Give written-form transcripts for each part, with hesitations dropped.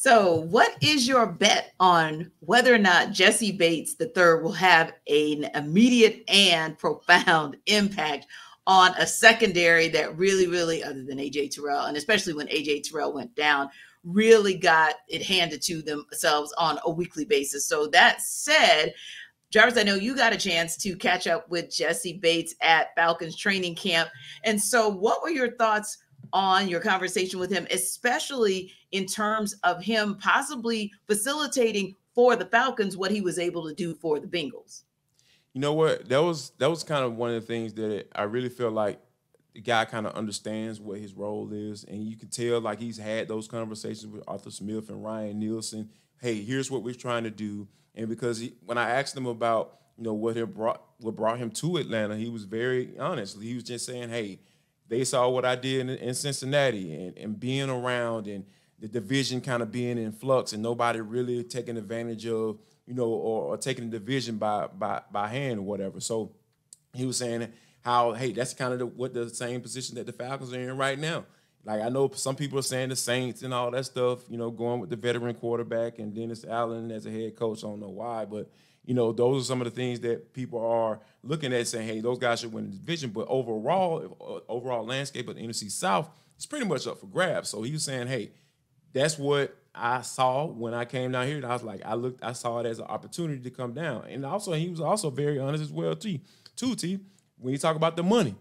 So, what is your bet on whether or not Jessie Bates III will have an immediate and profound impact on a secondary that really, really, other than AJ Terrell, and especially when AJ Terrell went down, really got it handed to themselves on a weekly basis? So, that said, Jarvis, I know you got a chance to catch up with Jessie Bates at Falcons training camp. And so, what were your thoughts on your conversation with him, especially in terms of him possibly facilitating for the Falcons what he was able to do for the Bengals? You know what? That was kind of one of the things that I really feel like the guy kind of understands what his role is, and you can tell like he's had those conversations with Arthur Smith and Ryan Nielsen. Hey, here's what we're trying to do, and because when I asked him about what brought him to Atlanta, he was very honest. He was just saying, hey, they saw what I did in Cincinnati and being around and the division kind of being in flux and nobody really taking advantage of, or taking the division by hand or whatever. So he was saying how, hey, that's kind of what the same position that the Falcons are in right now. Like I know some people are saying the Saints and all that stuff, going with the veteran quarterback and Dennis Allen as a head coach. I don't know why, but those are some of the things that people are looking at saying, hey, those guys should win the division. But overall landscape of the NFC South is pretty much up for grabs. So he was saying, hey, that's what I saw when I came down here. And I was like, I saw it as an opportunity to come down. And also, he was also very honest as well, T. When you talk about the money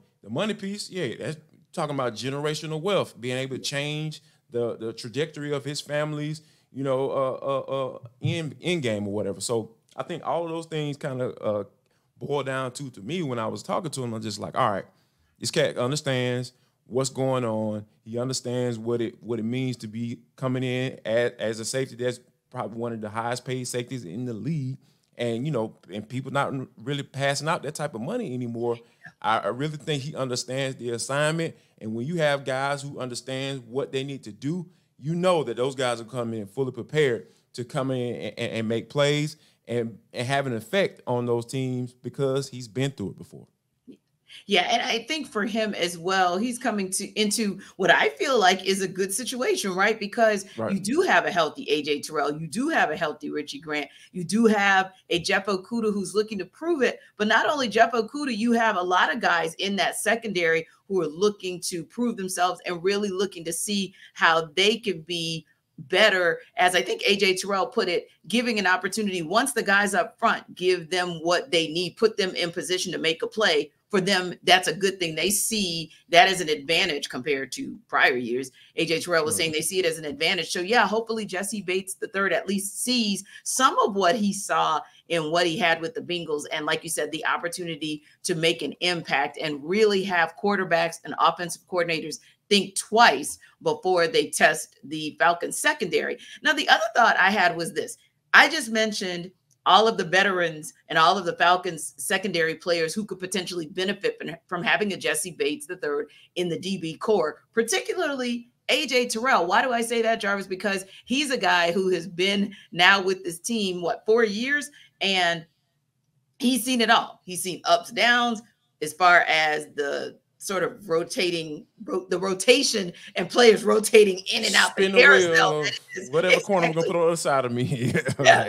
piece, yeah, that's talking about generational wealth, being able to change the trajectory of his family's, end game or whatever. So I think all of those things kind of boil down to me when I was talking to him. I'm just like, all right, this cat understands what's going on. He understands what it means to be coming in as a safety that's probably one of the highest paid safeties in the league. And, and people not really passing out that type of money anymore. I really think he understands the assignment. And when you have guys who understand what they need to do, that those guys are coming in fully prepared to come in and make plays and have an effect on those teams because he's been through it before. Yeah, and I think for him as well, he's coming into what I feel like is a good situation, right? Because Right. you do have a healthy AJ Terrell, you do have a healthy Richie Grant, you do have a Jeff Okudah who's looking to prove it. But not only Jeff Okudah, you have a lot of guys in that secondary who are looking to prove themselves and really looking to see how they can be better, as I think AJ Terrell put it, giving an opportunity once the guys up front give them what they need, put them in position to make a play. For them, that's a good thing. They see that as an advantage compared to prior years. AJ Terrell was saying they see it as an advantage. So yeah, hopefully Jessie Bates III at least sees some of what he saw in what he had with the Bengals. And like you said, the opportunity to make an impact and really have quarterbacks and offensive coordinators think twice before they test the Falcons secondary. Now, the other thought I had was this. I just mentioned all of the veterans and all of the Falcons secondary players who could potentially benefit from having a Jessie Bates III in the DB core, particularly AJ Terrell. Why do I say that, Jarvis? Because he's a guy who has been now with this team, 4 years? And he's seen it all. He's seen ups, downs, as far as the sort of rotation and players rotating in and out Spin the the carousel. wheel of whatever corner I'm going to put on the other side of me. Yeah,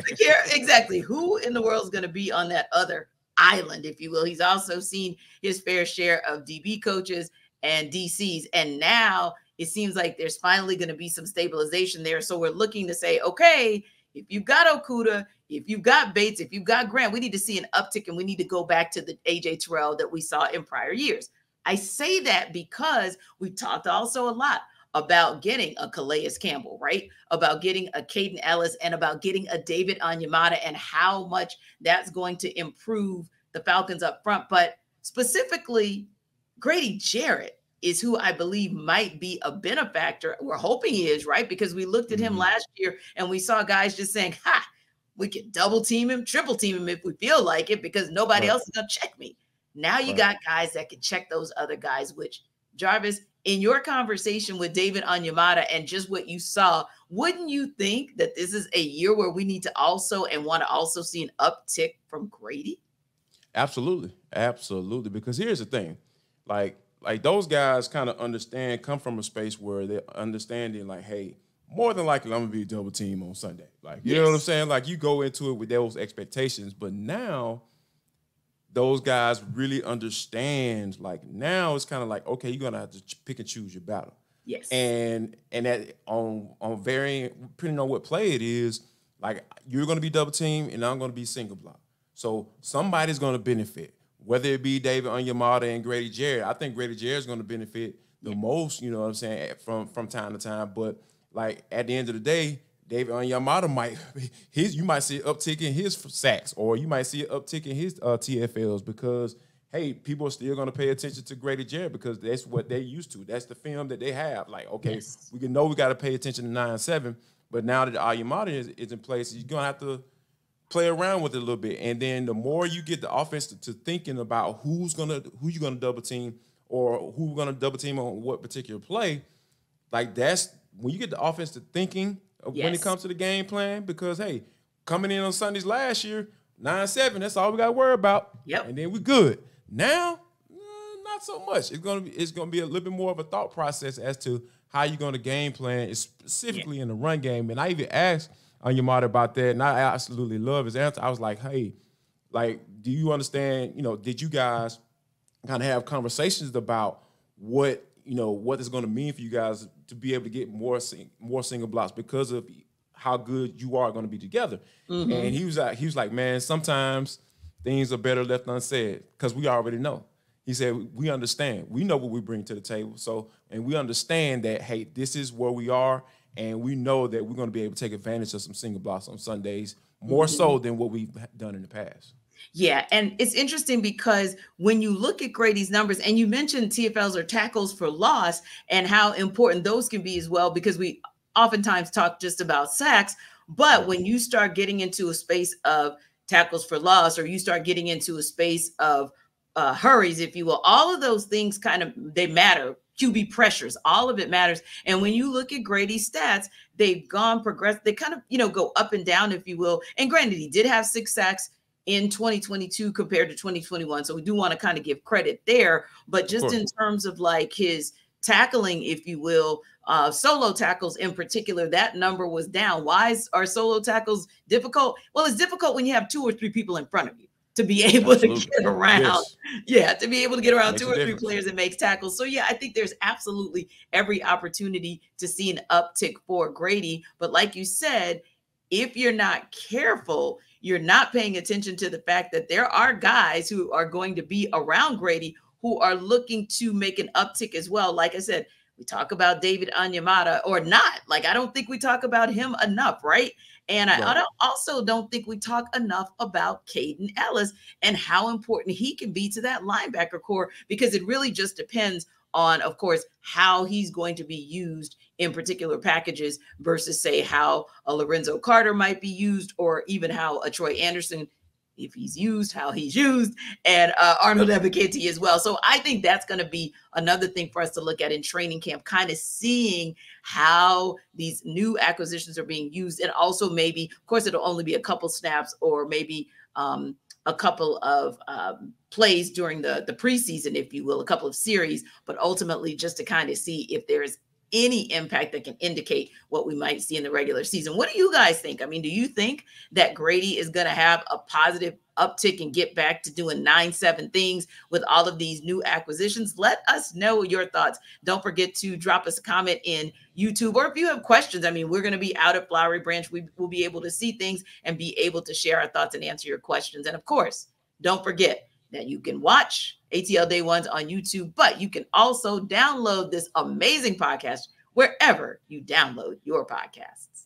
exactly. Who in the world is going to be on that other island, if you will? He's also seen his fair share of DB coaches and DCs. And now it seems like there's finally going to be some stabilization there. So we're looking to say, okay, if you've got Okudah, if you've got Bates, if you've got Grant, we need to see an uptick and we need to go back to the AJ Terrell that we saw in prior years. I say that because we talked also a lot about getting a Calais Campbell, right? About getting a Caden Ellis and about getting a David Onyemata and how much that's going to improve the Falcons up front. But specifically, Grady Jarrett is who I believe might be a benefactor. We're hoping he is, right? Because we looked at him last year and we saw guys just saying, we can double team him, triple team him if we feel like it because nobody else is going to check me. Now you got guys that can check those other guys, which, Jarvis, in your conversation with David Onyemata and just what you saw, wouldn't you think that this is a year where we need to also and want to also see an uptick from Grady? Absolutely. Absolutely. Because here's the thing. Like those guys kind of come from a space where they're understanding like, hey, more than likely I'm gonna be double team on Sunday. Like, you know what I'm Yes. saying? Like, you go into it with those expectations, but now those guys really understand. Like, now it's kind of like, okay, you're gonna have to pick and choose your battle. Yes. And that on varying, depending on what play it is, like, you're gonna be double team and I'm gonna be single block. So somebody's gonna benefit, whether it be David Onyemata and Grady Jarrett. I think Grady Jarrett's gonna benefit the most, you know what I'm saying, from time to time. But like, at the end of the day, David Onyemata you might see an uptick in his sacks, or you might see an uptick in his TFLs, because hey, people are still going to pay attention to Grady Jarrett because that's what they're used to. That's the film that they have. Like, okay, Yes. we can know we got to pay attention to 9-7, but now that Onyemata is in place, you're going to have to play around with it a little bit. And then the more you get the offense to thinking about who you're gonna double team, or who's gonna double team on what particular play, like, that's when you get the offense to thinking of when it Yes. comes to the game plan. Because hey, coming in on Sundays last year, 9-7, that's all we got to worry about. Yep. And then we good. Now, not so much. It's gonna be a little bit more of a thought process as to how you're gonna game plan, specifically in the run game. And I even asked Onyemata about that, and I absolutely love his answer. I was like, hey, like, do you understand, did you guys kind of have conversations about what it's going to mean for you guys to be able to get more single blocks because of how good you are going to be together? Mm-hmm. And he was like, man, sometimes things are better left unsaid, because we already know. He said, we understand. We know what we bring to the table. So, and we understand that, hey, this is where we are, and we know that we're going to be able to take advantage of some single blocks on Sundays, more so than what we've done in the past. Yeah, and it's interesting because when you look at Grady's numbers, and you mentioned TFLs or tackles for loss and how important those can be as well, because we oftentimes talk just about sacks, but when you start getting into a space of tackles for loss, or you start getting into a space of hurries, if you will, all of those things they matter. QB pressures, all of it matters. And when you look at Grady's stats, they've progressed. They kind of, go up and down, if you will. And granted, he did have 6 sacks in 2022 compared to 2021. So we do want to kind of give credit there, but just in terms of like his tackling, if you will, solo tackles in particular, that number was down. Why are solo tackles difficult? Well, it's difficult when you have 2 or 3 people in front of you to be able to get around. Yes. Yeah, to be able to get around 2 or 3 players that makes tackles. So yeah, I think there's absolutely every opportunity to see an uptick for Grady. But like you said, if you're not careful, you're not paying attention to the fact that there are guys who are going to be around Grady who are looking to make an uptick as well. Like I said, we talk about David Onyemata, or not. Like, I don't think we talk about him enough, right? And I also don't think we talk enough about Caden Ellis and how important he can be to that linebacker core, because it really just depends on, of course, how he's going to be used in particular packages versus, say, how a Lorenzo Carter might be used, or even how a Troy Anderson, if he's used, how he's used, and Arnold Ebiketie as well. So I think that's going to be another thing for us to look at in training camp, kind of seeing how these new acquisitions are being used. And also maybe, of course, it'll only be a couple snaps, or maybe a couple of plays during the preseason, if you will, a couple of series, but ultimately just to kind of see if there's any impact that can indicate what we might see in the regular season. What do you guys think? I mean, do you think that Grady is going to have a positive uptick and get back to doing 9-7 things with all of these new acquisitions? Let us know your thoughts. Don't forget to drop us a comment in YouTube, or if you have questions. I mean, we're going to be out at Flowery Branch. We will be able to see things and be able to share our thoughts and answer your questions. And of course, don't forget that you can watch ATL Day Ones on YouTube, but you can also download this amazing podcast wherever you download your podcasts.